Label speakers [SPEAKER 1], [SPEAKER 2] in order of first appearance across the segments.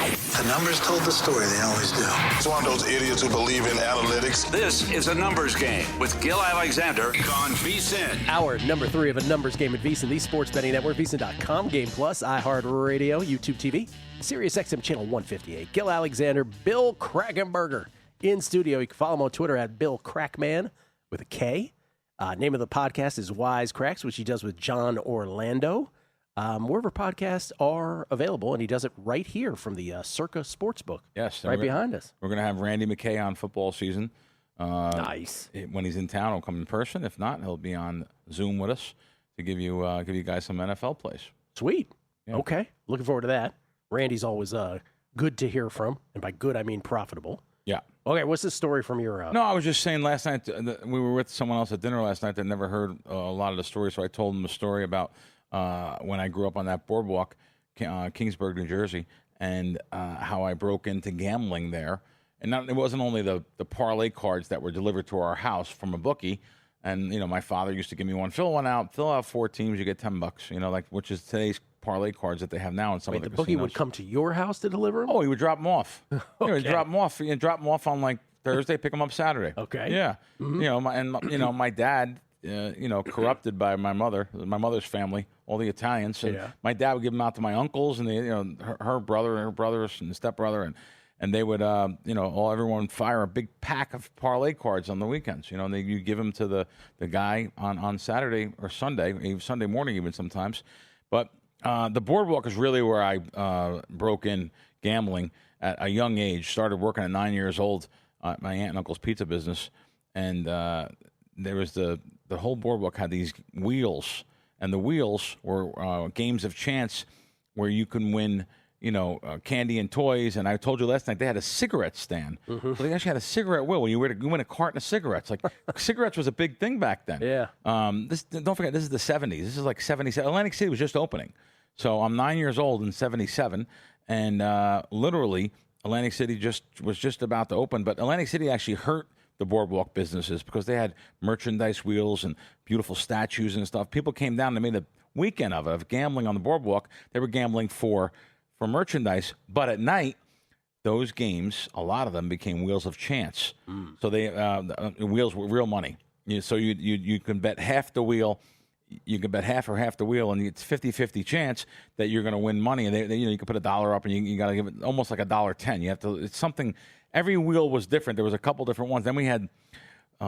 [SPEAKER 1] The numbers told the story. They always do.
[SPEAKER 2] It's one of those idiots who believe in analytics.
[SPEAKER 3] This is a numbers game with Gill Alexander on VSiN.
[SPEAKER 4] Hour number 3 of a numbers game at VSiN, the sports betting network, VSiN.com, Game Plus, iHeartRadio, YouTube TV, Sirius XM Channel 158. Gill Alexander, Bill Krackomberger in studio. You can follow him on Twitter at Bill Crackman with a K. Name of the podcast is Wise Cracks, which he does with John Orlando. Wherever podcasts are available, and he does it right here from the Circa Sportsbook.
[SPEAKER 5] Yes.
[SPEAKER 4] Right behind us.
[SPEAKER 5] We're going to have Randy McKay on football season.
[SPEAKER 4] Nice.
[SPEAKER 5] When he's in town, he'll come in person. If not, he'll be on Zoom with us to give you guys some NFL plays.
[SPEAKER 4] Sweet.
[SPEAKER 5] Yeah.
[SPEAKER 4] Okay. Looking forward to that. Randy's always good to hear from, and by good, I mean profitable.
[SPEAKER 5] Yeah.
[SPEAKER 4] Okay, what's the story from your...
[SPEAKER 5] No, I was just saying last night, we were with someone else at dinner last night that never heard a lot of the story, so I told them a story about when I grew up on that boardwalk, Kingsburg, New Jersey, and how I broke into gambling there. And it wasn't only the parlay cards that were delivered to our house from a bookie. And, my father used to give me one. Fill out 4 teams, you get $10, which is today's parlay cards that they have now in some of the
[SPEAKER 4] bookie would come to your house to deliver them?
[SPEAKER 5] Oh, he would drop them off.
[SPEAKER 4] Okay.
[SPEAKER 5] He would drop them off. He'd drop them off on, Thursday, pick them up Saturday.
[SPEAKER 4] Okay.
[SPEAKER 5] Yeah.
[SPEAKER 4] Mm-hmm.
[SPEAKER 5] My dad... corrupted by my mother's family, all the Italians. So my dad would give them out to my uncles and her brother and her brothers and stepbrother, and they would, everyone fire a big pack of parlay cards on the weekends. And you give them to the guy on Saturday or Sunday, Sunday morning even sometimes. But the boardwalk is really where I broke in gambling at a young age. Started working at 9 years old at my aunt and uncle's pizza business, and there was the whole boardwalk had these wheels, and the wheels were games of chance where you can win, candy and toys. And I told you last night they had a cigarette stand. Mm-hmm. So they actually had a cigarette wheel where you win a carton of cigarettes. Cigarettes was a big thing back then.
[SPEAKER 4] Yeah.
[SPEAKER 5] Don't forget, this is the 70s. This is like 77. Atlantic City was just opening. So I'm 9 years old in 77, and literally Atlantic City was just about to open. But Atlantic City actually hurt the boardwalk businesses because they had merchandise wheels and beautiful statues and stuff. People came down and made a weekend of gambling on the boardwalk. They were gambling for merchandise, but at night, those games, a lot of them became wheels of chance. So they wheels were real money. So you can bet half the wheel. You can bet half the wheel, and it's 50-50 chance that you're going to win money. And you can put $1 up, and you got to give it almost like $1.10. You have to. It's something. Every wheel was different. There was a couple different ones. Then we had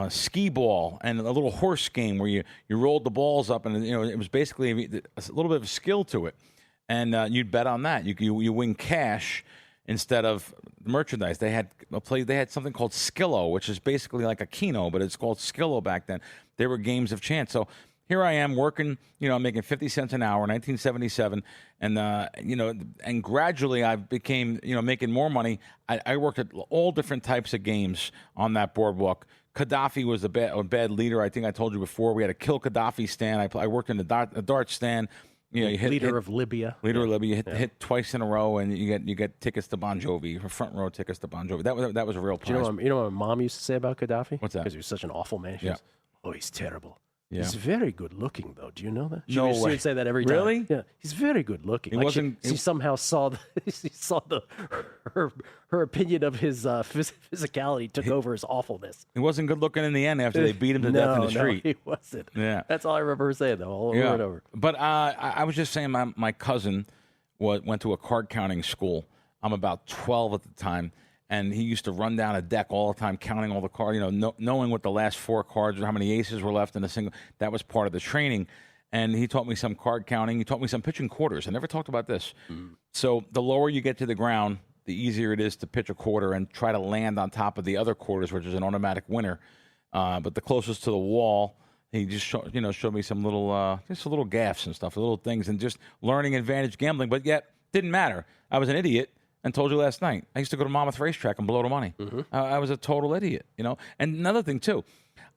[SPEAKER 5] skee ball and a little horse game where you rolled the balls up, and it was basically a little bit of skill to it. And you'd bet on that. You win cash instead of merchandise. They had something called Skillo, which is basically like a Keno, but it's called Skillo back then. They were games of chance. So here I am working, making 50 cents an hour, 1977, and and gradually I became, making more money. I worked at all different types of games on that boardwalk. Gaddafi was a bad leader. I think I told you before. We had a kill Gaddafi stand. I worked in the dart stand. You hit
[SPEAKER 4] leader of Libya.
[SPEAKER 5] Leader of Libya. You hit twice in a row, and you get tickets to Bon Jovi, front row tickets to Bon Jovi. That was a real prize.
[SPEAKER 4] You know what my mom used to say about Gaddafi?
[SPEAKER 5] What's that?
[SPEAKER 4] Because he was such an awful man. She goes, "Oh, he's terrible.
[SPEAKER 5] Yeah.
[SPEAKER 4] He's very good looking, though. Do you know that?"
[SPEAKER 5] No way.
[SPEAKER 4] She would say that every time.
[SPEAKER 5] Really?
[SPEAKER 4] Yeah. He's very good looking.
[SPEAKER 5] He wasn't.
[SPEAKER 4] She somehow saw her opinion of his physicality took over his awfulness.
[SPEAKER 5] He wasn't good looking in the end after they beat him to death in the street.
[SPEAKER 4] No, he wasn't.
[SPEAKER 5] Yeah.
[SPEAKER 4] That's all I remember her saying, though, over and over.
[SPEAKER 5] But I was just saying my cousin went to a card counting school. I'm about 12 at the time. And he used to run down a deck all the time, counting all the cards, knowing what the last 4 cards or how many aces were left in a single. That was part of the training. And he taught me some card counting. He taught me some pitching quarters. I never talked about this. So the lower you get to the ground, the easier it is to pitch a quarter and try to land on top of the other quarters, which is an automatic winner. But the closest to the wall, he just showed me some little gaffes and stuff, little things, and just learning advantage gambling. But yet, didn't matter. I was an idiot. And told you last night, I used to go to Monmouth Racetrack and blow the money. I was a total idiot, And another thing, too,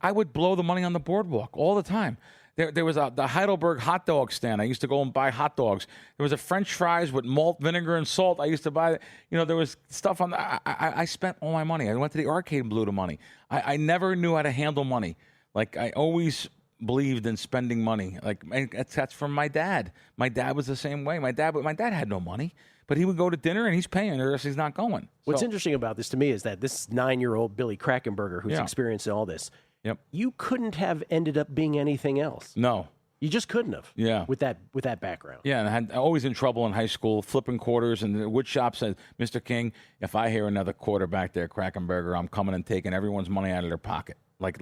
[SPEAKER 5] I would blow the money on the boardwalk all the time. There was the Heidelberg hot dog stand. I used to go and buy hot dogs. There was a French fries with malt, vinegar, and salt. I used to buy, there was stuff on I spent all my money. I went to the arcade and blew the money. I never knew how to handle money. I always believed in spending money. That's from my dad. My dad was the same way. My dad had no money. but he would go to dinner and he's paying, or else he's not going.
[SPEAKER 4] What's
[SPEAKER 5] So-
[SPEAKER 4] interesting about this to me is that this 9-year-old Billy Krackomberger who's
[SPEAKER 5] Yeah.
[SPEAKER 4] experiencing all this,
[SPEAKER 5] Yep.
[SPEAKER 4] you couldn't have ended up being anything else.
[SPEAKER 5] No.
[SPEAKER 4] You just couldn't have.
[SPEAKER 5] Yeah.
[SPEAKER 4] With that background.
[SPEAKER 5] Yeah, and I had always in trouble in high school, flipping quarters, and the wood shop said, Mr. King, if I hear another quarter back there, Krackomberger, I'm coming and taking everyone's money out of their pocket. Like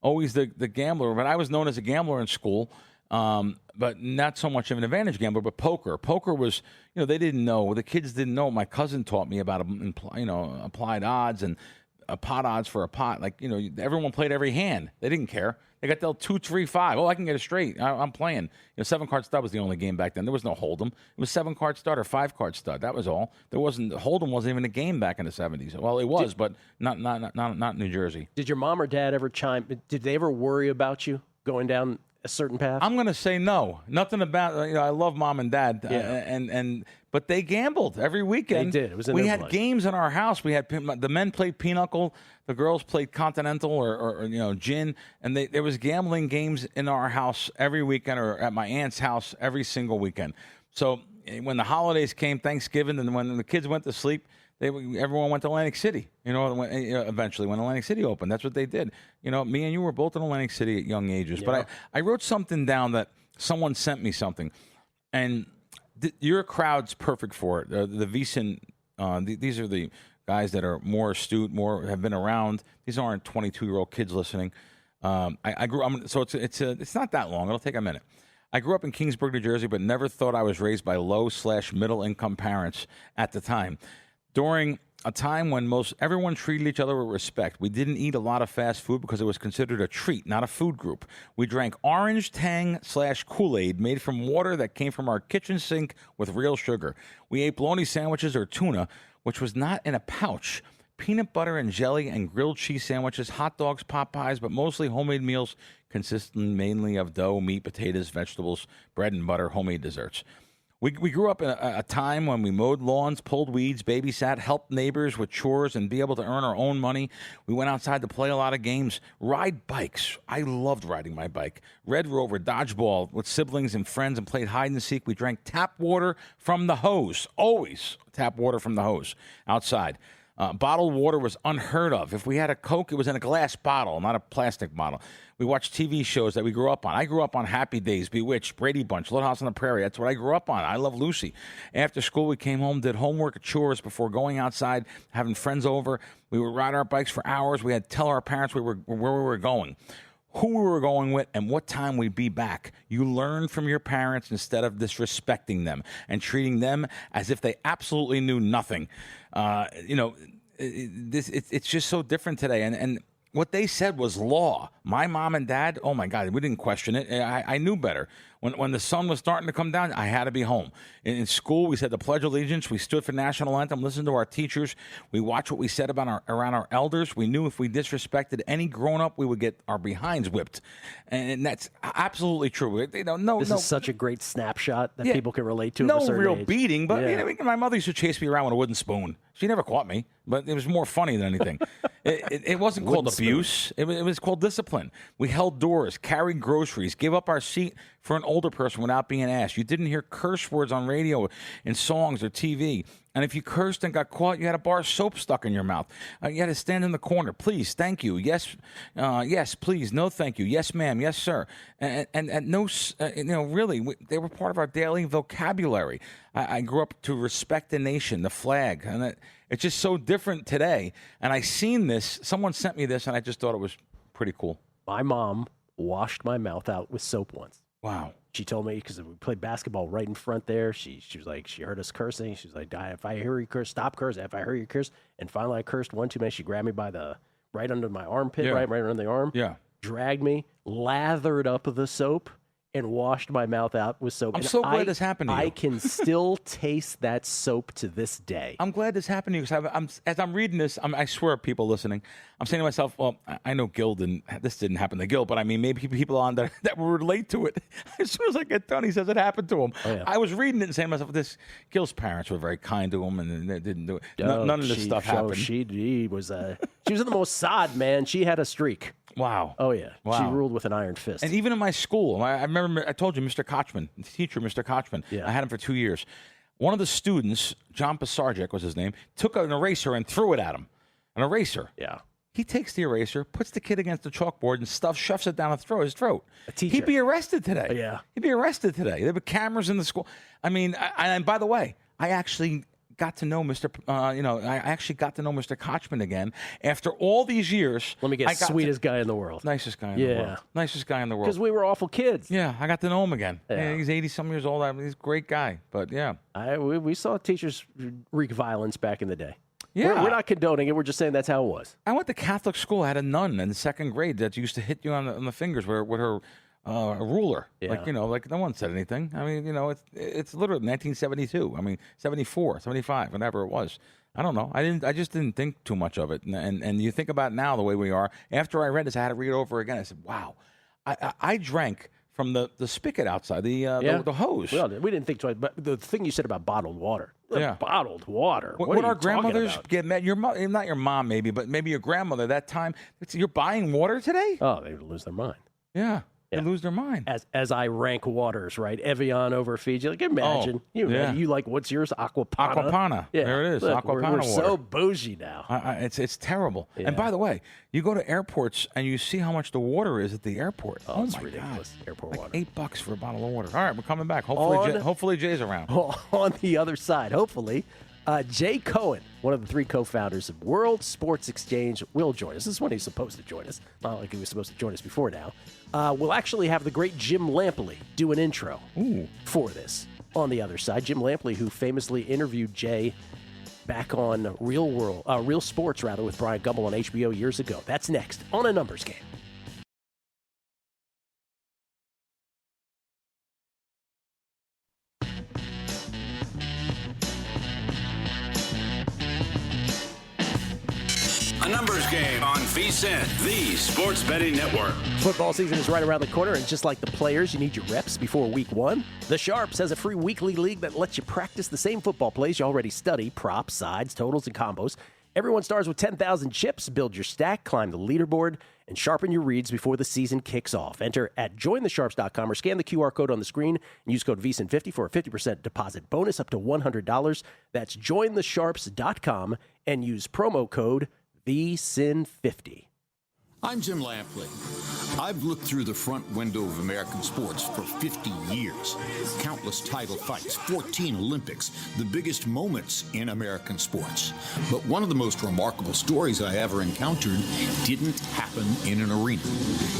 [SPEAKER 5] always the gambler. But I was known as a gambler in school, but not so much of an advantage gambler, but poker. Poker was, they didn't know. The kids didn't know. My cousin taught me about, applied odds and pot odds for a pot. Everyone played every hand. They didn't care. They got dealt 2, 3, 5. Oh, I can get it straight. I'm playing. 7-card stud was the only game back then. There was no Hold'em. It was 7-card stud or 5-card stud. That was all. Hold'em wasn't even a game back in the 70s. Well, it was, but not New Jersey.
[SPEAKER 4] Did your mom or dad ever did they ever worry about you going down a certain path?
[SPEAKER 5] I'm going to say no. Nothing about, I love mom and dad, but they gambled every weekend.
[SPEAKER 4] They did. It was in
[SPEAKER 5] We
[SPEAKER 4] their
[SPEAKER 5] had
[SPEAKER 4] blood.
[SPEAKER 5] games in our house. We had the men played pinochle, the girls played continental or gin, and there was gambling games in our house every weekend, or at my aunt's house every single weekend. So when the holidays came, Thanksgiving, and when the kids went to sleep, everyone went to Atlantic City. Eventually when Atlantic City opened, that's what they did. Me and you were both in Atlantic City at young ages.
[SPEAKER 4] Yeah.
[SPEAKER 5] But I wrote something down that someone sent me something, and your crowd's perfect for it. The VSiN, these are the guys that are more astute, have been around. These aren't 22-year-old kids listening. I grew up, so it's not that long. It'll take a minute. I grew up in Kingsburg, New Jersey, but never thought I was raised by low/middle income parents at the time. During a time when everyone treated each other with respect, we didn't eat a lot of fast food because it was considered a treat, not a food group. We drank orange tang/Kool-Aid made from water that came from our kitchen sink with real sugar. We ate bologna sandwiches or tuna, which was not in a pouch. Peanut butter and jelly and grilled cheese sandwiches, hot dogs, pot pies, but mostly homemade meals consisting mainly of dough, meat, potatoes, vegetables, bread and butter, homemade desserts. We grew up in a time when we mowed lawns, pulled weeds, babysat, helped neighbors with chores, and be able to earn our own money. We went outside to play a lot of games, ride bikes. I loved riding my bike. Red Rover, dodgeball with siblings and friends, and played hide and seek. We drank tap water from the hose, always tap water from the hose outside. Bottled water was unheard of. If we had a Coke, it was in a glass bottle, not a plastic bottle. We watched TV shows that we grew up on. I grew up on Happy Days, Bewitched, Brady Bunch, Little House on the Prairie. That's what I grew up on. I Love Lucy. After school, we came home, did homework, chores before going outside, having friends over. We would ride our bikes for hours. We had to tell our parents where we were going, who we were going with, and what time we'd be back. You learn from your parents instead of disrespecting them and treating them as if they absolutely knew nothing. It's just so different today. And what they said was law. My mom and dad, oh my God, we didn't question it. I knew better. When the sun was starting to come down, I had to be home. In school, we said the Pledge of Allegiance. We stood for national anthem, listened to our teachers. We watched what we said about around our elders. We knew if we disrespected any grown-up, we would get our behinds whipped. And that's absolutely true.
[SPEAKER 4] This is such a great snapshot that people can relate to.
[SPEAKER 5] No
[SPEAKER 4] of a certain
[SPEAKER 5] real
[SPEAKER 4] age.
[SPEAKER 5] beating, but my mother used to chase me around with a wooden spoon. She never caught me, but it was more funny than anything. It wasn't called abuse. It was called discipline. We held doors, carried groceries, gave up our seat for an older person without being asked. You didn't hear curse words on radio, in songs, or TV. And if you cursed and got caught, you had a bar of soap stuck in your mouth. You had to stand in the corner. Please, thank you. Yes, yes, please. No, thank you. Yes, ma'am. Yes, sir. And no, really, they were part of our daily vocabulary. I grew up to respect the nation, the flag, and it's just so different today. And I seen this. Someone sent me this, and I just thought it was pretty cool.
[SPEAKER 4] My mom washed my mouth out with soap once.
[SPEAKER 5] Wow.
[SPEAKER 4] She told me, because we played basketball right in front there. She was like, she heard us cursing. She was like, if I hear you curse, stop cursing. If I hear you curse. And finally I cursed one too many. She grabbed me by right under my armpit, right under the arm.
[SPEAKER 5] Yeah.
[SPEAKER 4] Dragged me, lathered up the soap, and washed my mouth out with soap.
[SPEAKER 5] I'm
[SPEAKER 4] And
[SPEAKER 5] so glad this happened to you.
[SPEAKER 4] I can still taste that soap to this day.
[SPEAKER 5] I'm glad this happened to you because as I'm reading this, I swear, people listening, I'm saying to myself, well, I know this didn't happen to Gill, but I mean, maybe people on that will relate to it. As soon as I get done, he says it happened to him.
[SPEAKER 4] Oh, yeah.
[SPEAKER 5] I was reading it and saying to myself, Gill's parents were very kind to him, and they didn't do it. None of this stuff happened.
[SPEAKER 4] She was in the Mossad, man. She had a streak.
[SPEAKER 5] Wow.
[SPEAKER 4] Oh, yeah.
[SPEAKER 5] Wow.
[SPEAKER 4] She ruled with an iron fist.
[SPEAKER 5] And even in my school, I remember, I told you, Mr. Kochman, the teacher, Mr. Kochman,
[SPEAKER 4] Yeah.
[SPEAKER 5] I had him for 2 years. one of the students, John Pasarjek was his name, took an eraser and threw it at him. An eraser.
[SPEAKER 4] Yeah.
[SPEAKER 5] He takes the eraser, puts the kid against the chalkboard, and shoves it down his throat.
[SPEAKER 4] A teacher.
[SPEAKER 5] He'd be arrested today.
[SPEAKER 4] Yeah.
[SPEAKER 5] He'd be arrested today. There were cameras in the school. I mean, and by the way, I actually got to know Mr. Mr. Kochman again after all these years.
[SPEAKER 4] Let me guess, sweetest guy in the world.
[SPEAKER 5] Nicest guy in the world. Nicest guy in the world.
[SPEAKER 4] Because we were awful kids.
[SPEAKER 5] Yeah, I got to know him again.
[SPEAKER 4] Yeah.
[SPEAKER 5] He's 80-some years old. He's a great guy. But, yeah.
[SPEAKER 4] We saw teachers wreak violence back in the day.
[SPEAKER 5] Yeah.
[SPEAKER 4] We're not condoning it. We're just saying that's how it was.
[SPEAKER 5] I went to Catholic school. I had a nun in the second grade that used to hit you on the fingers with her ruler.
[SPEAKER 4] Yeah.
[SPEAKER 5] Like no one said anything. I mean, it's literally 1972. I mean, 74, 75, whatever it was. I don't know. I just didn't think too much of it. And you think about it now the way we are. After I read this, I had to read it over again. I said, wow. I drank from the spigot outside, the hose.
[SPEAKER 4] Well, we didn't think twice. But the thing you said about bottled water. Bottled water.
[SPEAKER 5] What
[SPEAKER 4] are
[SPEAKER 5] our
[SPEAKER 4] you
[SPEAKER 5] grandmothers
[SPEAKER 4] talking about?
[SPEAKER 5] get mad? Your mom, not your mom maybe, but maybe your grandmother that time. You're buying water today?
[SPEAKER 4] Oh, they would lose their mind.
[SPEAKER 5] Yeah. They lose their mind.
[SPEAKER 4] As I rank waters, right? Evian over Fiji. Like, imagine. You like, what's yours? Aquapana?
[SPEAKER 5] Aquapana.
[SPEAKER 4] Yeah.
[SPEAKER 5] There it is.
[SPEAKER 4] Look,
[SPEAKER 5] Aquapana
[SPEAKER 4] we're
[SPEAKER 5] water.
[SPEAKER 4] so bougie now.
[SPEAKER 5] It's terrible.
[SPEAKER 4] Yeah.
[SPEAKER 5] And by the way, you go to airports and you see how much the water is at the airport.
[SPEAKER 4] Oh, it's
[SPEAKER 5] my
[SPEAKER 4] ridiculous.
[SPEAKER 5] God.
[SPEAKER 4] Airport water.
[SPEAKER 5] $8 for a bottle of water. All right, we're coming back. Hopefully Jay's around.
[SPEAKER 4] On the other side, hopefully, Jay Cohen, one of the three co-founders of World Sports Exchange, will join us. This is when he's supposed to join us. Not like he was supposed to join us before now. We'll actually have the great Jim Lampley do an intro for this. On the other side, Jim Lampley, who famously interviewed Jay back on Real Sports, with Brian Gumbel on HBO years ago. That's next on A Numbers Game.
[SPEAKER 3] A Numbers Game on VSiN, the Sports Betting Network.
[SPEAKER 4] Football season is right around the corner, and just like the players, you need your reps before week one. The Sharps has a free weekly league that lets you practice the same football plays you already study: props, sides, totals, and combos. Everyone starts with 10,000 chips. Build your stack, climb the leaderboard, and sharpen your reads before the season kicks off. Enter at jointhesharps.com or scan the QR code on the screen and use code VSiN50 for a 50% deposit bonus up to $100. That's jointhesharps.com and use promo code VSiN50.
[SPEAKER 6] I'm Jim Lampley. I've looked through the front window of American sports for 50 years. Countless title fights, 14 Olympics, the biggest moments in American sports. But one of the most remarkable stories I ever encountered didn't happen in an arena.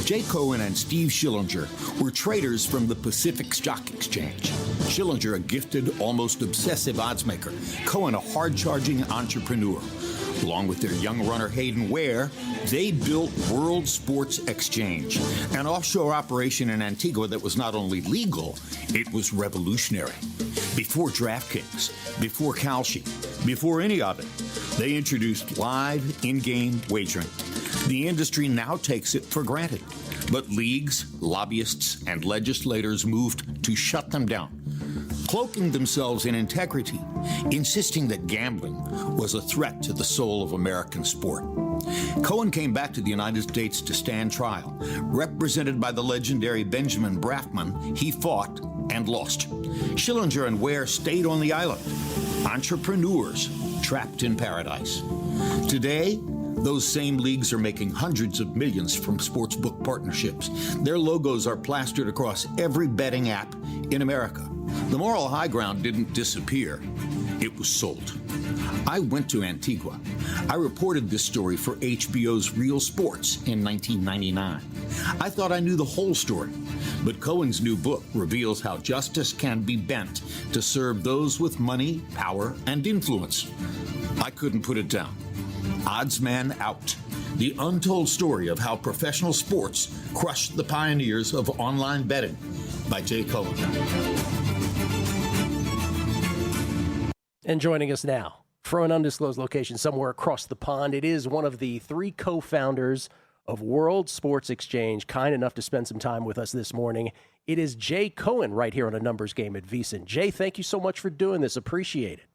[SPEAKER 6] Jay Cohen and Steve Schillinger were traders from the Pacific Stock Exchange. Schillinger, a gifted, almost obsessive oddsmaker. Cohen, a hard-charging entrepreneur. Along with their young runner Hayden Ware, they built World Sports Exchange, an offshore operation in Antigua that was not only legal, it was revolutionary. Before DraftKings, before Kalshi, before any of it, they introduced live in-game wagering. The industry now takes it for granted, but leagues, lobbyists, and legislators moved to shut them down, cloaking themselves in integrity, insisting that gambling was a threat to the soul of American sport. Cohen came back to the United States to stand trial. Represented by the legendary Benjamin Brafman, he fought and lost. Schillinger and Ware stayed on the island, entrepreneurs trapped in paradise. Today, those same leagues are making hundreds of millions from sportsbook partnerships. Their logos are plastered across every betting app in America. The moral high ground didn't disappear. It was sold. I went to Antigua. I reported this story for HBO's Real Sports in 1999. I thought I knew the whole story, but Cohen's new book reveals how justice can be bent to serve those with money, power, and influence. I couldn't put it down. Oddsman Out. The untold story of how professional sports crushed the pioneers of online betting by Jay Cohen.
[SPEAKER 4] And joining us now from an undisclosed location somewhere across the pond, it is one of the three co-founders of World Sports Exchange, kind enough to spend some time with us this morning. It is Jay Cohen right here on A Numbers Game at VSiN. Jay, thank you so much for doing this. Appreciate it.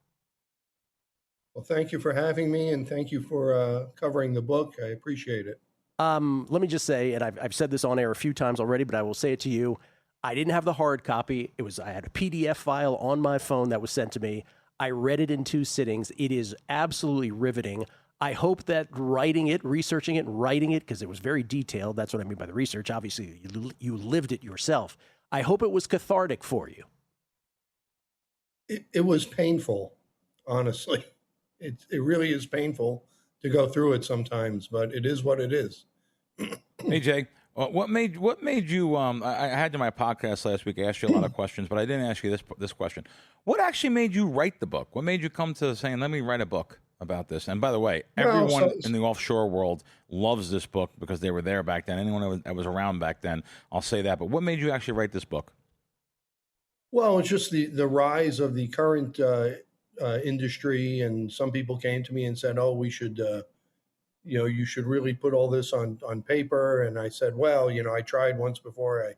[SPEAKER 7] Well, thank you for having me, and thank you for covering the book. I appreciate it.
[SPEAKER 4] Let me just say, and I've said this on air a few times already, but I will say it to you. I didn't have the hard copy. I had a PDF file on my phone that was sent to me. I read it in 2 sittings. It is absolutely riveting. I hope that writing it, researching it, and writing it, because it was very detailed. That's what I mean by the research. Obviously, you lived it yourself. I hope it was cathartic for you.
[SPEAKER 7] It was painful, honestly. It really is painful to go through it sometimes, but it is what it is.
[SPEAKER 5] Hey, Jay, what made you? I had you on my podcast last week. I asked you a lot of questions, but I didn't ask you this question. What actually made you write the book? What made you come to saying, "Let me write a book about this"? And by the way, everyone in the offshore world loves this book because they were there back then. Anyone that was around back then, I'll say that. But what made you actually write this book?
[SPEAKER 7] Well, it's just the rise of the current industry, and some people came to me and said, "Oh, we should, you should really put all this on paper." And I said, "Well, I tried once before.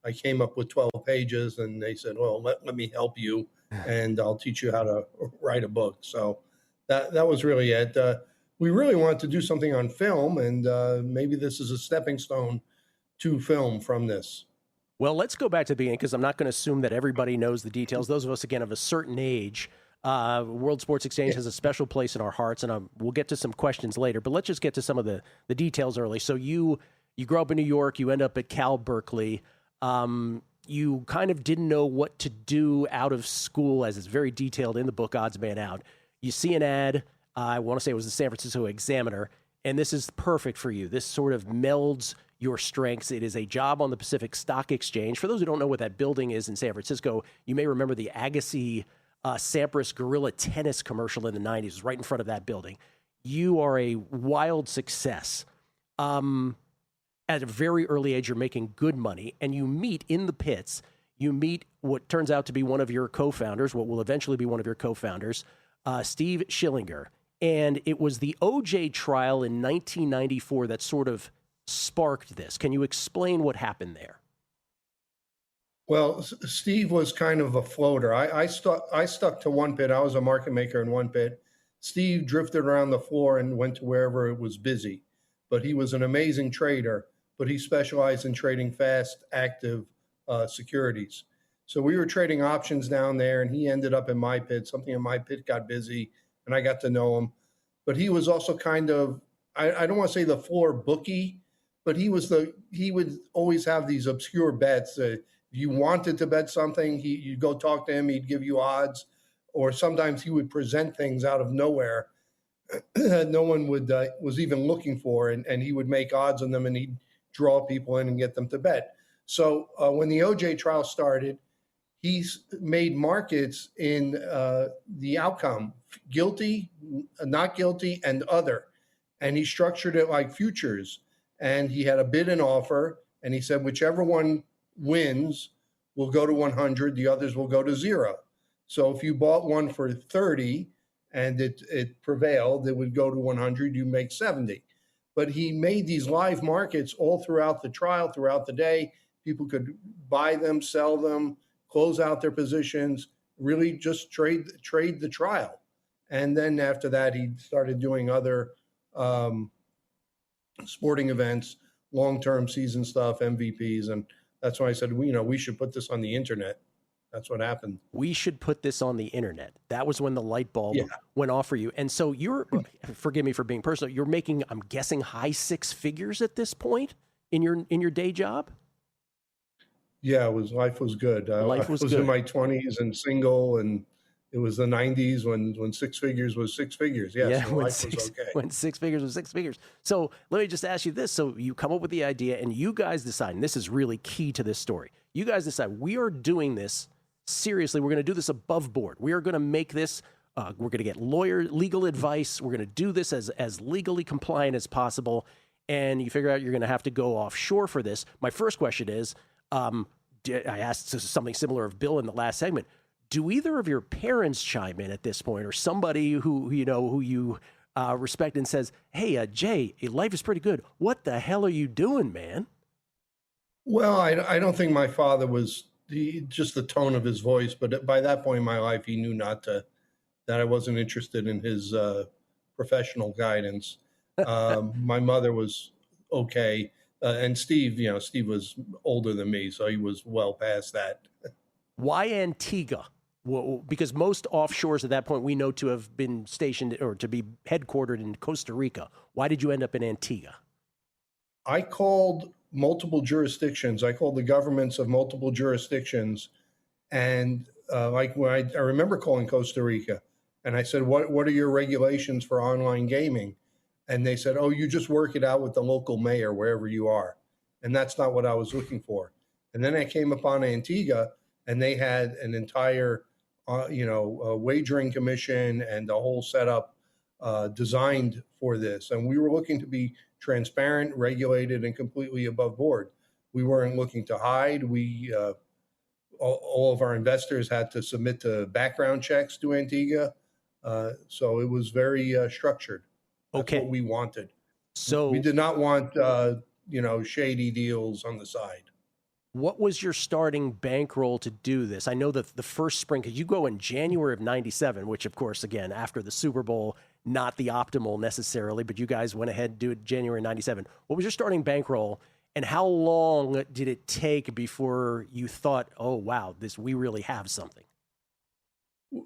[SPEAKER 7] I came up with 12 pages," and they said, "Well, let me help you, and I'll teach you how to write a book." So that was really it. We really wanted to do something on film, and maybe this is a stepping stone to film from this.
[SPEAKER 4] Well, let's go back to the beginning, because I'm not going to assume that everybody knows the details. Those of us, again, of a certain age, World Sports Exchange has a special place in our hearts, and we'll get to some questions later. But let's just get to some of the details early. So you grow up in New York. You end up at Cal Berkeley. You kind of didn't know what to do out of school, as it's very detailed in the book, Odds Man Out. You see an ad. I want to say it was the San Francisco Examiner, and this is perfect for you. This sort of melds your strengths. It is a job on the Pacific Stock Exchange. For those who don't know what that building is in San Francisco, you may remember the Agassi Sampras Gorilla Tennis commercial in the 90s. It was right in front of that building. You are a wild success. At a very early age, you're making good money, and you meet in the pits. You meet what turns out to be one of your co-founders, what will eventually be one of your co-founders, Steve Schillinger. And it was the OJ trial in 1994 that sort of sparked this. Can you explain what happened there?
[SPEAKER 7] Well, Steve was kind of a floater. I stuck to one pit. I was a market maker in one pit. Steve drifted around the floor and went to wherever it was busy. But he was an amazing trader, but he specialized in trading fast, active securities. So we were trading options down there, and he ended up in my pit. Something in my pit got busy, and I got to know him. But he was also kind of, I don't want to say the floor bookie, but he would always have these obscure bets. If you wanted to bet something, you'd go talk to him. He'd give you odds, or sometimes he would present things out of nowhere that no one was even looking for, and he would make odds on them, and he'd draw people in and get them to bet. So when the OJ trial started, he made markets in the outcome: guilty, not guilty, and other. And he structured it like futures. And he had a bid and offer, and he said whichever one wins will go to 100, the others will go to 0. So if you bought one for 30 and it prevailed, it would go to 100, you make 70. But he made these live markets all throughout the trial, throughout the day. People could buy them, sell them, close out their positions, really just trade the trial. And then after that, he started doing other sporting events, long-term season stuff, MVPs. And that's why I said, we should put this on the internet. That's what happened.
[SPEAKER 4] We should put this on the internet. That was when the light bulb went off for you. And so forgive me for being personal, you're making, I'm guessing, high 6 figures at this point in your day job?
[SPEAKER 7] Yeah, life was good. I was good. In my 20s and single, and it was the 90s when 6 figures was 6 figures. Yeah, so life was okay.
[SPEAKER 4] When 6 figures was 6 figures. So let me just ask you this. So you come up with the idea, and you guys decide, and this is really key to this story. You guys decide, we are doing this seriously. We're going to do this above board. We are going to make this, we're going to get legal advice. We're going to do this as legally compliant as possible. And you figure out you're going to have to go offshore for this. My first question is, I asked something similar of Bill in the last segment. Do either of your parents chime in at this point, or somebody who you respect and says, "Hey, Jay, life is pretty good. What the hell are you doing, man?"
[SPEAKER 7] Well, I don't think my father was just the tone of his voice, but by that point in my life, he knew that I wasn't interested in his professional guidance. My mother was okay. And Steve, Steve was older than me, so he was well past that.
[SPEAKER 4] Why Antigua? Well, because most offshores at that point we know to have been stationed or to be headquartered in Costa Rica. Why did you end up in Antigua?
[SPEAKER 7] I called multiple jurisdictions. I called the governments of multiple jurisdictions. And like when I remember calling Costa Rica, and I said, what are your regulations for online gaming? And they said, oh, you just work it out with the local mayor wherever you are. And that's not what I was looking for. And then I came upon Antigua, and they had an entire, wagering commission and the whole setup designed for this. And we were looking to be transparent, regulated, and completely above board. We weren't looking to hide. All of our investors had to submit to background checks to Antigua. So it was very structured. That's
[SPEAKER 4] Okay.
[SPEAKER 7] what we wanted.
[SPEAKER 4] So
[SPEAKER 7] we did not want, shady deals on the side.
[SPEAKER 4] what was your starting bankroll to do this? I know that the first spring, because you go in January of 97, which, of course, again, after the Super Bowl, not the optimal necessarily, but you guys went ahead and do it January 97. What was your starting bankroll, and how long did it take before you thought, oh, wow, we really have something?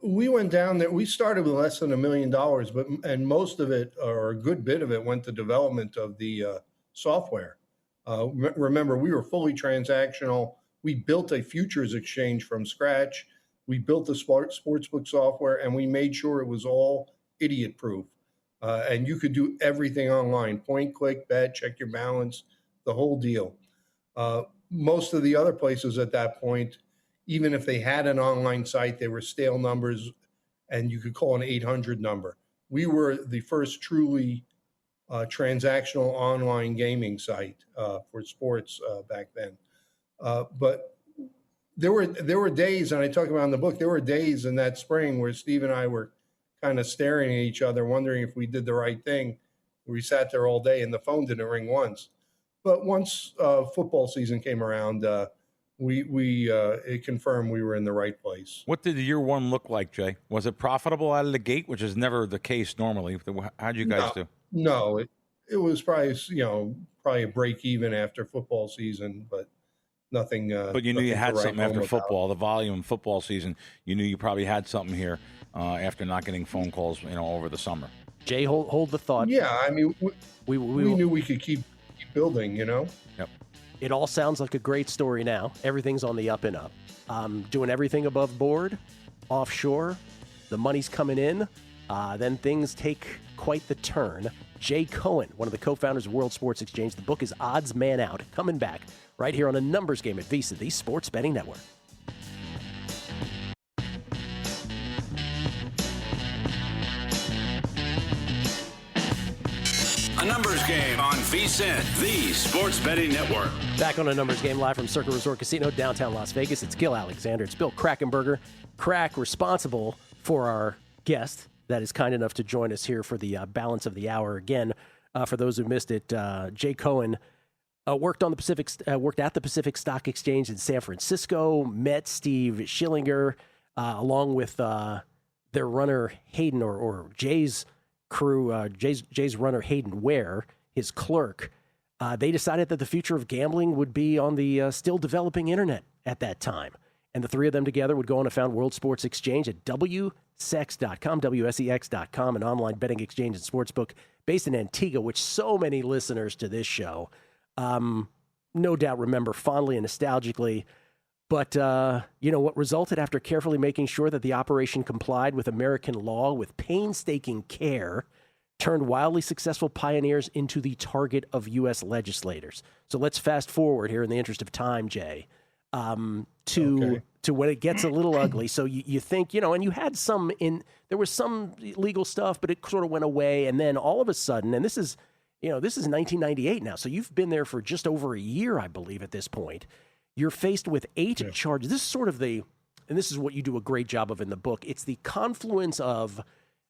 [SPEAKER 7] We went down there. We started with less than $1 million, and most of it, or a good bit of it, went to development of the software. Remember, we were fully transactional. We built a futures exchange from scratch. We built the sportsbook software, and we made sure it was all idiot-proof. And you could do everything online: point, click, bet, check your balance, the whole deal. Most of the other places at that point, even if they had an online site, they were stale numbers, and you could call an 800 number. We were the first truly transactional online gaming site for sports back then. But there were days, and I talk about in the book, there were days in that spring where Steve and I were kind of staring at each other, wondering if we did the right thing. We sat there all day, and the phone didn't ring once. But once football season came around, it confirmed we were in the right place.
[SPEAKER 5] What did year one look like, Jay? Was it profitable out of the gate, which is never the case normally? How'd you guys do?
[SPEAKER 7] No, it was probably a break even after football season, but nothing.
[SPEAKER 5] But you knew you had something after football. The volume of football season, you knew you probably had something here after not getting phone calls, over the summer.
[SPEAKER 4] Jay, hold the thought.
[SPEAKER 7] Yeah, I mean, we knew we could keep building. Yep.
[SPEAKER 4] It all sounds like a great story now. Everything's on the up and up. Doing everything above board, offshore. The money's coming in. Then things take quite the turn. Jay Cohen, one of the co-founders of World Sports Exchange. The book is Odds Man Out. Coming back right here on A Numbers Game at VSiN, the Sports Betting Network.
[SPEAKER 3] A Numbers Game on VSiN, the Sports Betting Network.
[SPEAKER 4] Back on A Numbers Game live from Circa Resort Casino, downtown Las Vegas. It's Gill Alexander. It's Bill Krackomberger. Crack, responsible for our guest that is kind enough to join us here for the balance of the hour. Again, for those who missed it, Jay Cohen worked at the Pacific Stock Exchange in San Francisco, met Steve Schillinger, along with their runner Hayden, or Jay's crew, Jay's runner Hayden Ware, his clerk. They decided that the future of gambling would be on the still developing internet at that time. And the three of them together would go on to found World Sports Exchange at WSEX.com, WSEX.com, an online betting exchange and sportsbook based in Antigua, which so many listeners to this show no doubt remember fondly and nostalgically. But, what resulted after carefully making sure that the operation complied with American law with painstaking care, turned wildly successful pioneers into the target of U.S. legislators. So let's fast forward here in the interest of time, Jay, to when it gets a little ugly. So you think, and you had there was some legal stuff, but it sort of went away. And then all of a sudden, and this is 1998 now. So you've been there for just over a year, I believe, at this point. You're faced with 8 charges. This is sort of and this is what you do a great job of in the book. It's the confluence of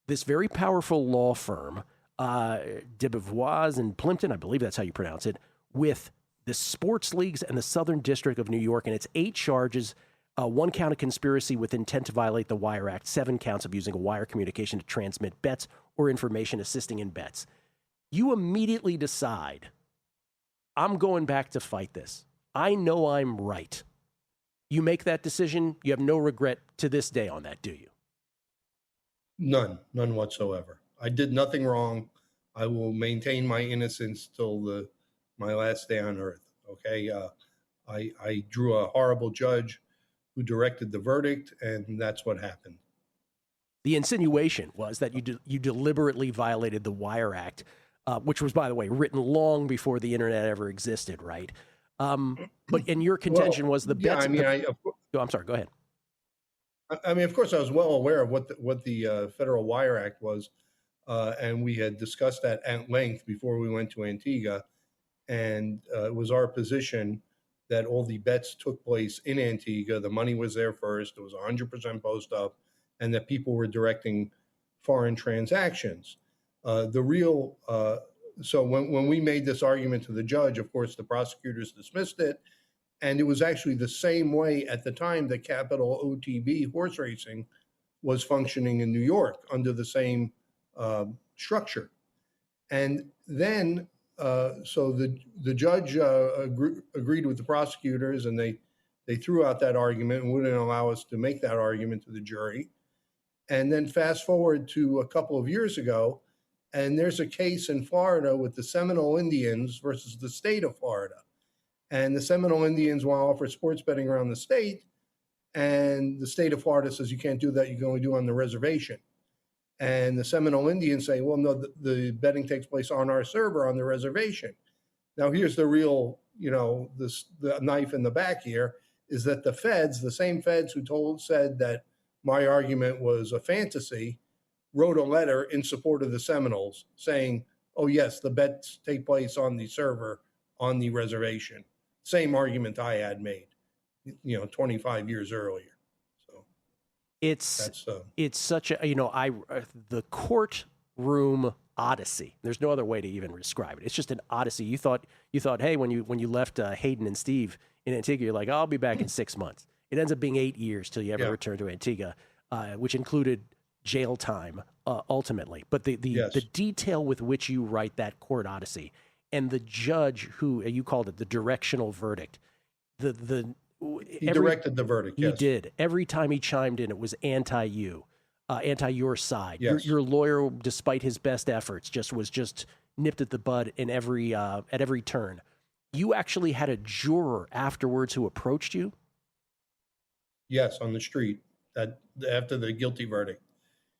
[SPEAKER 4] this very powerful law firm, DeBevoise and Plimpton, I believe that's how you pronounce it, with the sports leagues and the Southern District of New York. And it's 8 charges, 1 count of conspiracy with intent to violate the Wire Act, 7 counts of using a wire communication to transmit bets or information assisting in bets. You immediately decide I'm going back to fight this. I know I'm right. You make that decision, you have no regret to this day on that, do you?
[SPEAKER 7] None whatsoever. I did nothing wrong. I will maintain my innocence till my last day on earth. Okay. I drew a horrible judge who directed the verdict, and that's what happened.
[SPEAKER 4] The insinuation was that you deliberately violated the Wire Act, which was, by the way, written long before the internet ever existed, right? But in your contention was the bets. I'm sorry. Go ahead.
[SPEAKER 7] I mean, of course, I was well aware of what the Federal Wire Act was, and we had discussed that at length before we went to Antigua. And it was our position that all the bets took place in Antigua. The money was there first. It was 100% post up, and that people were directing foreign transactions. So when we made this argument to the judge, of course, the prosecutors dismissed it. And it was actually the same way at the time that Capital OTB horse racing was functioning in New York under the same structure. And then, so the judge agreed with the prosecutors, and they threw out that argument and wouldn't allow us to make that argument to the jury. And then fast forward to a couple of years ago, and there's a case in Florida with the Seminole Indians versus the state of Florida. And the Seminole Indians want to offer sports betting around the state. And the state of Florida says you can't do that. You can only do it on the reservation. And the Seminole Indians say, well, no, the betting takes place on our server on the reservation. Now, here's the real, the knife in the back here is that the feds, the same feds who said that my argument was a fantasy, wrote a letter in support of the Seminoles saying, oh, yes, the bets take place on the server on the reservation. Same argument I had made, 25 years earlier. So
[SPEAKER 4] it's such a, the courtroom odyssey. There's no other way to even describe it. It's just an odyssey. You thought, hey, when you left Hayden and Steve in Antigua, you're like, I'll be back in 6 months. It ends up being 8 years till you ever return to Antigua, which included jail time ultimately. But the detail with which you write that court odyssey, and the judge who you called it the directional verdict, he
[SPEAKER 7] directed the verdict.
[SPEAKER 4] He did. Every time he chimed in, it was anti your side.
[SPEAKER 7] Yes.
[SPEAKER 4] Your lawyer, despite his best efforts, was nipped at the bud in at every turn. You actually had a juror afterwards who approached you?
[SPEAKER 7] Yes, on the street after the guilty verdict.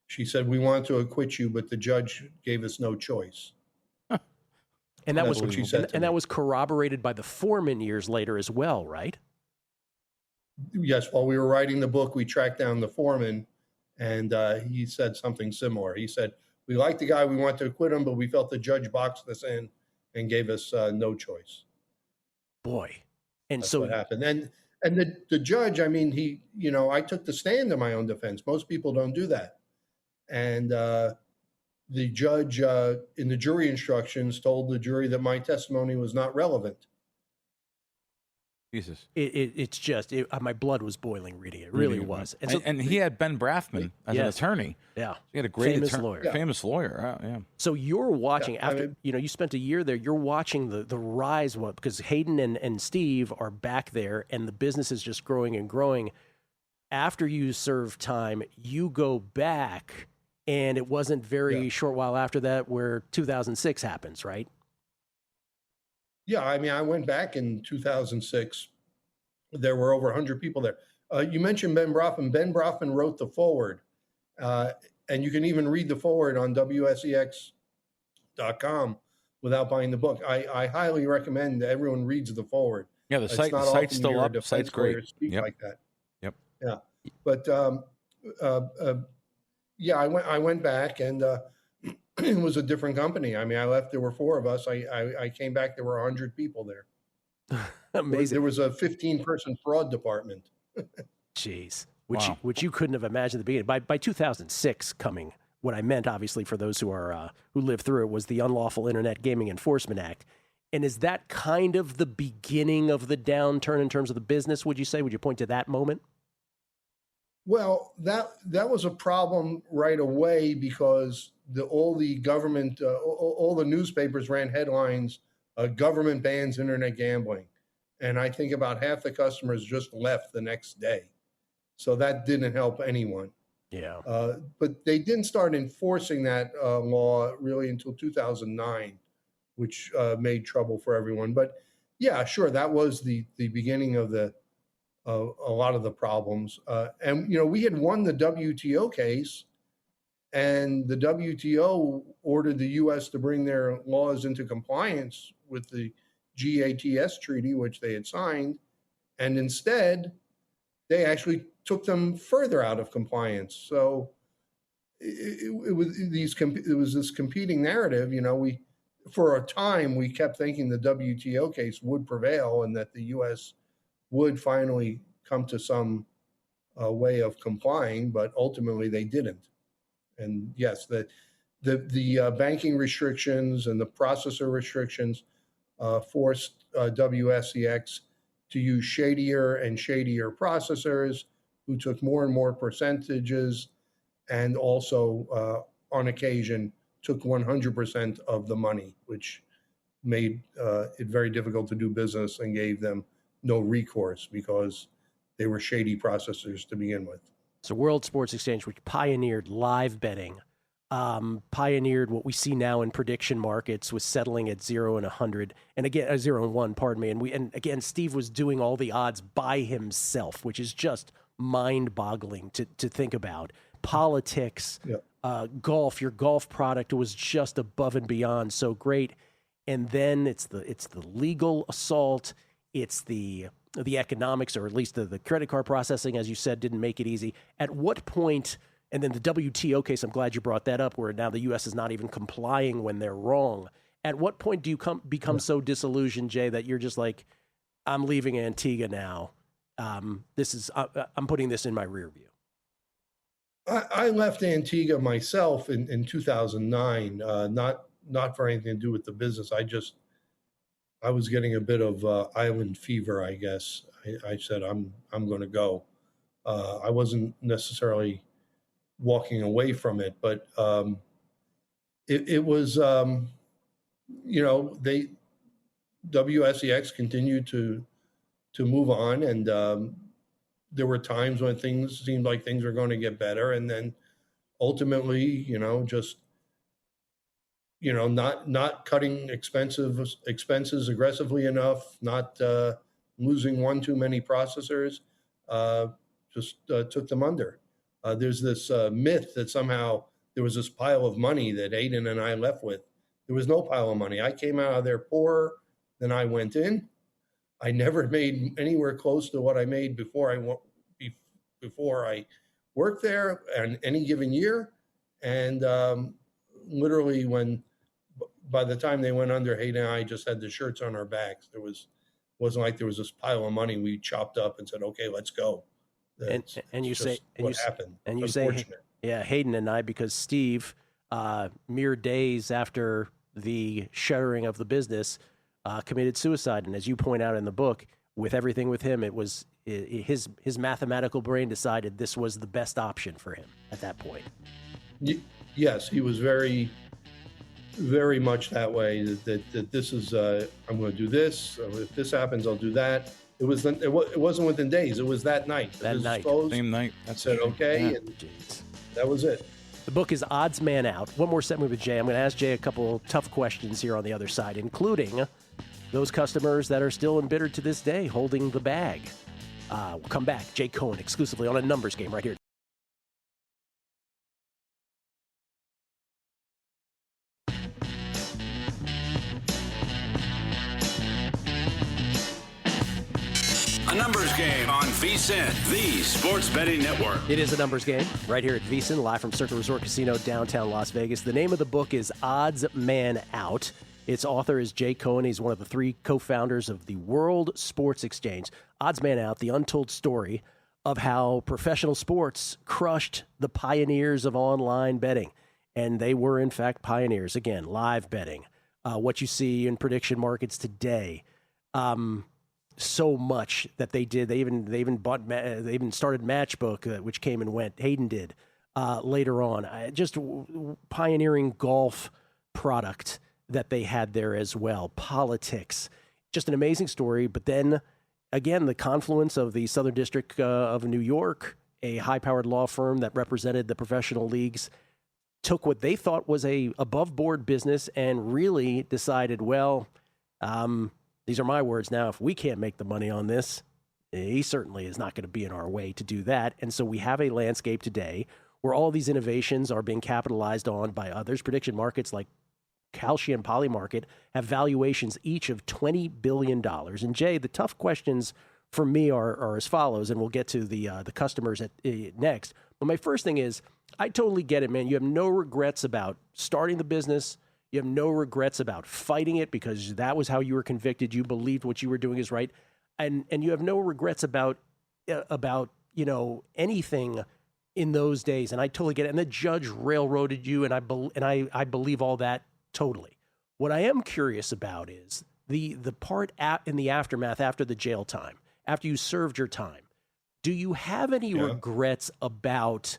[SPEAKER 7] She said, we want to acquit you, but the judge gave us no choice.
[SPEAKER 4] And that was
[SPEAKER 7] what she said.
[SPEAKER 4] And that was corroborated by the foreman years later as well, right?
[SPEAKER 7] Yes. While we were writing the book, we tracked down the foreman, and he said something similar. He said, we like the guy, we want to acquit him, but we felt the judge boxed us in and gave us no choice.
[SPEAKER 4] Boy. And
[SPEAKER 7] That's
[SPEAKER 4] so
[SPEAKER 7] what happened. And the judge, I mean, I took the stand in my own defense. Most people don't do that. And the judge in the jury instructions told the jury that my testimony was not relevant.
[SPEAKER 5] Jesus.
[SPEAKER 4] It's just, my blood was boiling reading it. It really was.
[SPEAKER 5] And he had Ben Brafman as an attorney.
[SPEAKER 4] Yeah.
[SPEAKER 5] He had a great
[SPEAKER 4] lawyer.
[SPEAKER 5] Famous lawyer. Yeah.
[SPEAKER 4] So you're watching you spent a year there. You're watching the rise because Hayden and Steve are back there, and the business is just growing and growing. After you serve time, you go back, and it wasn't very short while after that where 2006 happens, right?
[SPEAKER 7] Yeah, I mean, I went back in 2006. There were over 100 people there. You mentioned Ben Brafman. Ben Brafman wrote the foreword, and you can even read the foreword on WSEX.com without buying the book. I highly recommend that everyone reads the foreword.
[SPEAKER 5] Yeah, the site's still up. The site's great.
[SPEAKER 7] Speak like that.
[SPEAKER 5] Yep.
[SPEAKER 7] Yeah, but I went back, and it was a different company. I mean, I left. There were 4 of us. I came back. There were 100 people there.
[SPEAKER 4] Amazing.
[SPEAKER 7] There was a 15-person fraud department.
[SPEAKER 4] Jeez, which you couldn't have imagined at the beginning. By 2006 coming, what I meant, obviously, for those who lived through it, was the Unlawful Internet Gaming Enforcement Act. And is that kind of the beginning of the downturn in terms of the business? Would you say? Would you point to that moment?
[SPEAKER 7] Well, that was a problem right away because all the government, all the newspapers ran headlines Government bans internet gambling. And I think about half the customers just left the next day. So that didn't help anyone.
[SPEAKER 4] Yeah.
[SPEAKER 7] But they didn't start enforcing that law really until 2009, which made trouble for everyone. But yeah, sure, that was the beginning of a lot of the problems. And we had won the WTO case, and the WTO ordered the U.S. to bring their laws into compliance with the GATS treaty, which they had signed, and instead they actually took them further out of compliance. So it was this competing narrative. For a time we kept thinking the WTO case would prevail and that the U.S. would finally come to some way of complying, but ultimately they didn't. And yes, the banking restrictions and the processor restrictions forced WSEX to use shadier and shadier processors who took more and more percentages, and also on occasion took 100% of the money, which made it very difficult to do business and gave them no recourse because they were shady processors to begin with.
[SPEAKER 4] So World Sports Exchange, which pioneered live betting, pioneered what we see now in prediction markets with settling at 0 and 100, and again 0 and 1. Pardon me. And again, Steve was doing all the odds by himself, which is just mind-boggling to think about. Politics, golf. Your golf product was just above and beyond so great, and then it's the legal assault. It's the economics, or at least the credit card processing, as you said, didn't make it easy. At what point? And then the WTO case, I'm glad you brought that up, where now the U.S. is not even complying when they're wrong. At what point do you become so disillusioned, Jay, that you're just like, I'm leaving Antigua now. I'm putting this in my rear view.
[SPEAKER 7] I left Antigua myself in 2009, not for anything to do with the business. I was getting a bit of island fever, I guess. I said, I'm going to go. I wasn't necessarily walking away from it, but it was, WSEX continued to move on, and there were times when things seemed like things were going to get better, and then ultimately, not cutting expenses aggressively enough, not losing one too many processors, just took them under. There's this myth that somehow there was this pile of money that Aiden and I left with. There was no pile of money. I came out of there poorer than I went in. I never made anywhere close to what I made before I worked there in any given year. And literally, by the time they went under, Hayden and I just had the shirts on our backs. Wasn't like there was this pile of money we chopped up and said, "Okay, let's go." And you say
[SPEAKER 4] Hayden and I, because Steve, mere days after the shuttering of the business, committed suicide. And as you point out in the book, with everything with him, it was his mathematical brain decided this was the best option for him at that point.
[SPEAKER 7] Yes, he was very, very much that way. That this is I'm going to do this. If this happens, I'll do that. It wasn't within days. It was that night.
[SPEAKER 5] Same night.
[SPEAKER 7] I said okay,
[SPEAKER 4] yeah.
[SPEAKER 7] And that was it.
[SPEAKER 4] The book is Odds Man Out. One more segment with Jay. I'm going to ask Jay a couple tough questions here on the other side, including those customers that are still embittered to this day, holding the bag. We'll come back. Jay Cohen exclusively on A Numbers Game right here.
[SPEAKER 3] A Numbers Game on VSiN, the Sports Betting Network.
[SPEAKER 4] It is A Numbers Game right here at VSiN, live from Circle Resort Casino, downtown Las Vegas. The name of the book is Odds Man Out. Its author is Jay Cohen. He's one of the three co-founders of the World Sports Exchange. Odds Man Out, the untold story of how professional sports crushed the pioneers of online betting. And they were, in fact, pioneers. Again, live betting. What you see in prediction markets today. So much that they did. They even started Matchbook, which came and went. Hayden did later on. Just pioneering golf product that they had there as well. Politics, just an amazing story. But then again, the confluence of the Southern District of New York, a high-powered law firm that represented the professional leagues, took what they thought was a above-board business and really decided, well, these are my words now, if we can't make the money on this, he certainly is not going to be in our way to do that. And so we have a landscape today where all these innovations are being capitalized on by others. Prediction markets like Kalshi and Polymarket have valuations each of $20 billion. And Jay, the tough questions for me are as follows, and we'll get to the customers next. But my first thing is, I totally get it, man. You have no regrets about starting the business. You have no regrets about fighting it because that was how you were convicted. You believed what you were doing is right. And you have no regrets about anything in those days. And I totally get it. And the judge railroaded you, and I believe all that totally. What I am curious about is the part in the aftermath, after the jail time, after you served your time. Do you have any regrets about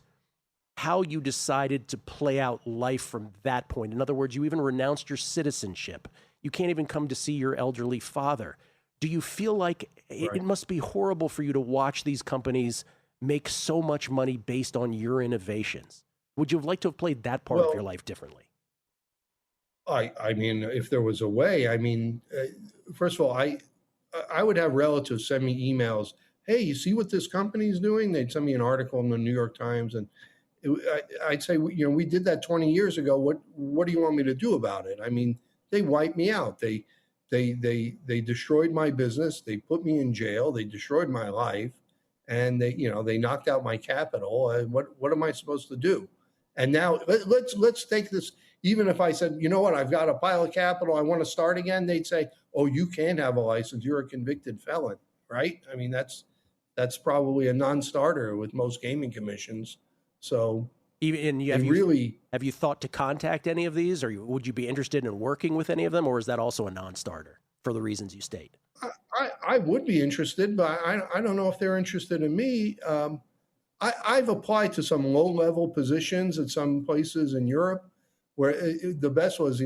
[SPEAKER 4] how you decided to play out life from that point? In other words, you even renounced your citizenship. You can't even come to see your elderly father. Do you feel like it must be horrible for you to watch these companies make so much money based on your innovations? Would you have liked to have played that part of your life differently?
[SPEAKER 7] I mean, if there was a way, first of all, I would have relatives send me emails. Hey, you see what this company is doing? They'd send me an article in the New York Times, and I'd say, we did that 20 years ago. What do you want me to do about it? I mean, they wiped me out. They destroyed my business. They put me in jail. They destroyed my life, and they knocked out my capital. What am I supposed to do? And now let's take this. Even if I said, you know what, I've got a pile of capital, I want to start again, they'd say, oh, you can't have a license. You're a convicted felon, right? I mean, that's probably a non-starter with most gaming commissions. So have you thought to contact any of these, or would you be interested in working with any of them, or is that also a non-starter for the reasons you state? I would be interested, but I don't know if they're interested in me. I've applied to some low-level positions at some places in Europe where the best was,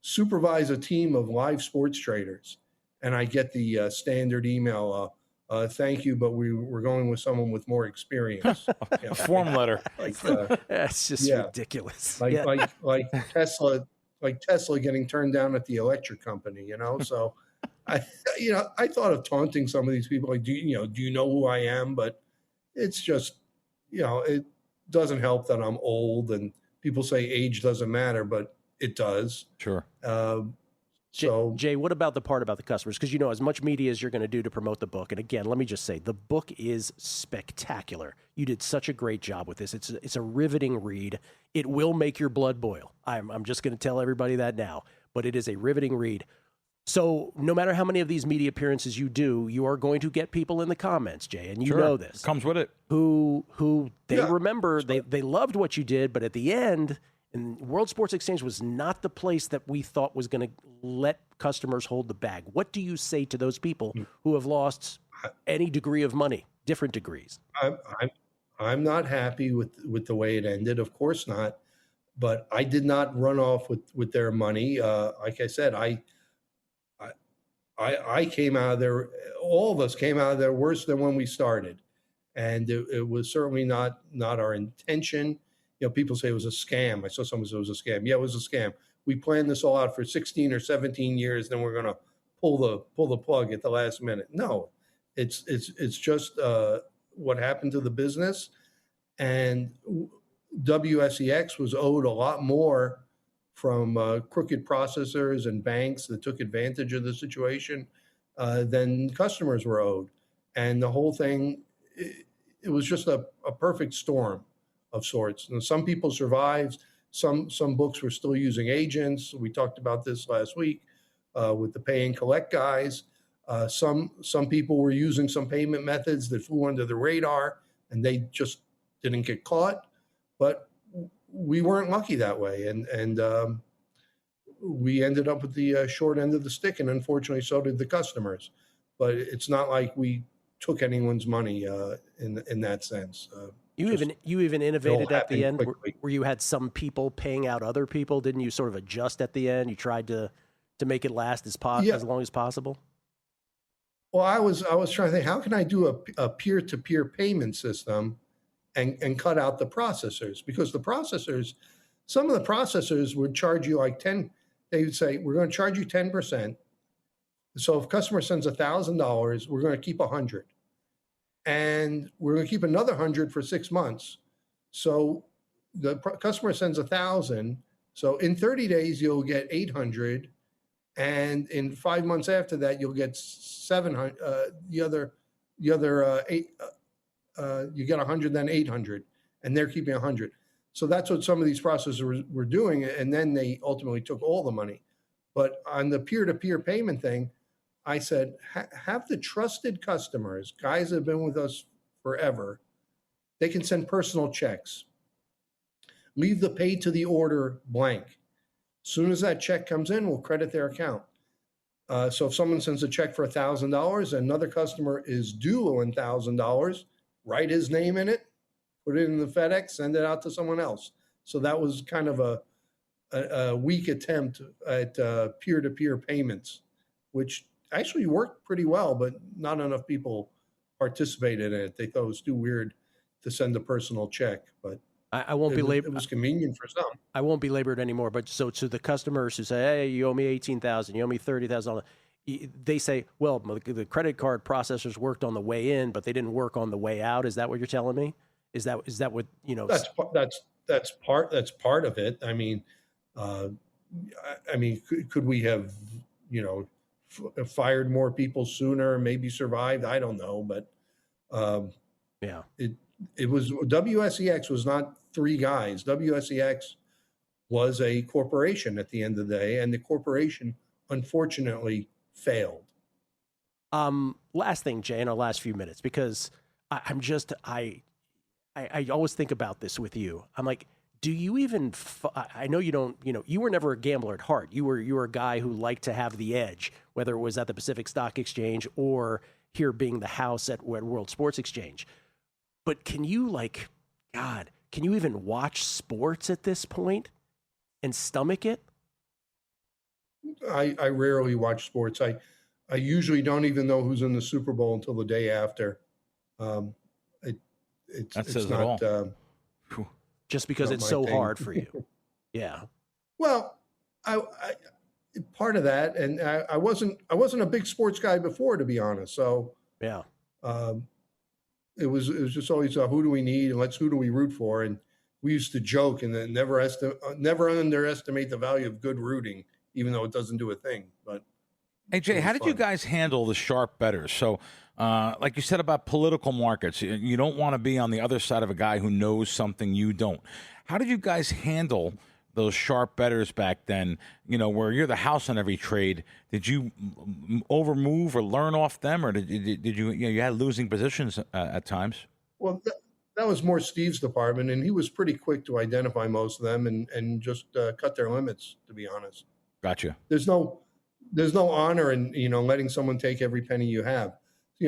[SPEAKER 7] supervise a team of live sports traders. And I get the standard email, thank you, but we're going with someone with more experience.
[SPEAKER 5] A form letter.
[SPEAKER 4] That's just ridiculous.
[SPEAKER 7] Like Tesla getting turned down at the electric company, So I thought of taunting some of these people, like, do you know who I am? But it's just, it doesn't help that I'm old, and people say age doesn't matter, but it does.
[SPEAKER 5] Sure.
[SPEAKER 4] Jay, what about the part about the customers? Because, as much media as you're going to do to promote the book. And again, let me just say, the book is spectacular. You did such a great job with this. It's a riveting read. It will make your blood boil. I'm just going to tell everybody that now, but it is a riveting read. So no matter how many of these media appearances you do, you are going to get people in the comments, Jay, and you know this.
[SPEAKER 5] It comes with it.
[SPEAKER 4] Who they remember, they loved what you did, but at the end, and World Sports Exchange was not the place that we thought was going to let customers hold the bag. What do you say to those people who have lost any degree of money, different degrees?
[SPEAKER 7] I'm not happy with the way it ended. Of course not. But I did not run off with their money. Like I said, I came out of there, all of us came out of there worse than when we started. And it was certainly not our intention. People say it was a scam. I saw someone say it was a scam. Yeah, it was a scam. We planned this all out for 16 or 17 years. Then we're going to pull the plug at the last minute. No, it's just what happened to the business. And WSEX was owed a lot more from crooked processors and banks that took advantage of the situation than customers were owed. And the whole thing, it was just a perfect storm of sorts. And some people survived. Some books were still using agents. We talked about this last week with the pay and collect guys. Some people were using some payment methods that flew under the radar, and they just didn't get caught. But we weren't lucky that way, and we ended up with the short end of the stick, and unfortunately, so did the customers. But it's not like we took anyone's money in that sense.
[SPEAKER 4] You even innovated at the end
[SPEAKER 7] quickly.
[SPEAKER 4] where you had some people paying out other people. Didn't you sort of adjust at the end? You tried to make it last as long as possible.
[SPEAKER 7] Well, I was trying to think, how can I do a peer-to-peer payment system and cut out the processors? Because some of the processors would charge you like 10. They would say, we're going to charge you 10%. So if a customer sends $1,000, we're going to keep 100. And we're going to keep another 100 for 6 months. So the customer sends 1,000. So in 30 days, you'll get 800. And in 5 months after that, you'll get 700. The other eight, you get 100, then 800, and they're keeping 100. So that's what some of these processors were doing, and then they ultimately took all the money. But on the peer-to-peer payment thing, I said, have the trusted customers, guys that have been with us forever, they can send personal checks. Leave the pay to the order blank. As soon as that check comes in, we'll credit their account. So if someone sends a check for $1,000, another customer is due $1,000, write his name in it, put it in the FedEx, send it out to someone else. So that was kind of a weak attempt at peer-to-peer payments, which actually worked pretty well, but not enough people participated in it. They thought it was too weird to send a personal check, but
[SPEAKER 4] I won't belabor.
[SPEAKER 7] It was convenient for some.
[SPEAKER 4] I won't belabor it anymore. But so to the customers who say, "Hey, you owe me $18,000, you owe me $30,000," they say, "Well, the credit card processors worked on the way in, but they didn't work on the way out." Is that what you're telling me? Is that what you know?
[SPEAKER 7] That's part of it. I mean, could we have fired more people sooner? Maybe survived. I don't know, but
[SPEAKER 4] yeah,
[SPEAKER 7] it was WSEX was not three guys. WSEX was a corporation at the end of the day, and the corporation unfortunately failed.
[SPEAKER 4] Last thing, Jay, in our last few minutes, because I always think about this with you. I'm like, do you even? I know you don't. You were never a gambler at heart. You were a guy who liked to have the edge, whether it was at the Pacific Stock Exchange or here being the house at World Sports Exchange. But can you can you even watch sports at this point and stomach it?
[SPEAKER 7] I rarely watch sports. I usually don't even know who's in the Super Bowl until the day after. It's not
[SPEAKER 4] just because it's so hard for you. Yeah.
[SPEAKER 7] Well, I part of that, and I wasn't a big sports guy before, to be honest. So
[SPEAKER 4] yeah.
[SPEAKER 7] It was just always who do we need and who do we root for, and we used to joke and then never underestimate the value of good rooting, even though it doesn't do a thing. But
[SPEAKER 5] hey Jay, how did you guys handle the sharp bettors? So, like you said about political markets, you don't want to be on the other side of a guy who knows something you don't. How did you guys handle those sharp bettors back then, where you're the house on every trade? Did you overmove or learn off them, or did you, you had losing positions at times?
[SPEAKER 7] Well, that was more Steve's department, and he was pretty quick to identify most of them and just cut their limits, to be honest.
[SPEAKER 5] Gotcha.
[SPEAKER 7] There's no honor in, letting someone take every penny you have.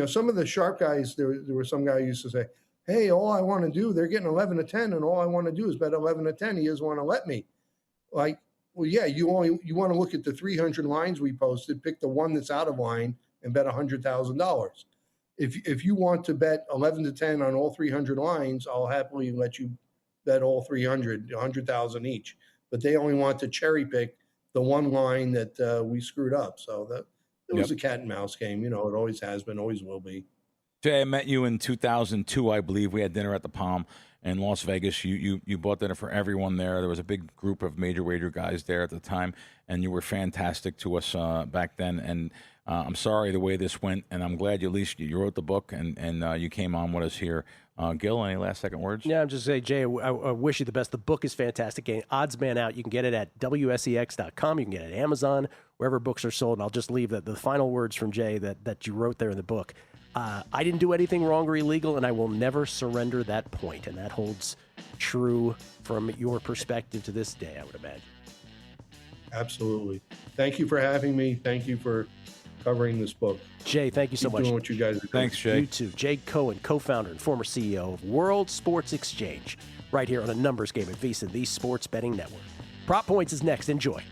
[SPEAKER 7] Some of the sharp guys, there were some guy who used to say, hey, all I want to do, they're getting 11 to 10, and all I want to do is bet 11 to 10. He doesn't want to let me. Like, well, yeah, you want to look at the 300 lines we posted, pick the one that's out of line and bet $100,000. If you want to bet 11 to 10 on all 300 lines, I'll happily let you bet all 300, 100,000 each. But they only want to cherry pick the one line that we screwed up. So it was a cat and mouse game. It always has been, always will be.
[SPEAKER 5] Jay, I met you in 2002, I believe. We had dinner at the Palm in Las Vegas. You bought dinner for everyone there. There was a big group of major wager guys there at the time, and you were fantastic to us back then. And I'm sorry the way this went, and I'm glad you at least you wrote the book and you came on with us here. Gill, any last second words?
[SPEAKER 4] Yeah, I'm just saying, Jay, I wish you the best. The book is fantastic. Odds Man Out. You can get it at WSEX.com. You can get it at Amazon, wherever books are sold. And I'll just leave the final words from Jay that you wrote there in the book. I didn't do anything wrong or illegal, and I will never surrender that point. And that holds true from your perspective to this day, I would imagine.
[SPEAKER 7] Absolutely. Thank you for having me. Thank you for covering this book.
[SPEAKER 4] Jay, thank you so
[SPEAKER 7] Keep
[SPEAKER 4] much.
[SPEAKER 7] doing what you guys are doing.
[SPEAKER 5] Thanks, Jay.
[SPEAKER 4] You too. Jay Cohen, co-founder and former CEO of World Sports Exchange, right here on A Numbers Game at VEASAN, the Sports Betting Network. Prop Points is next. Enjoy.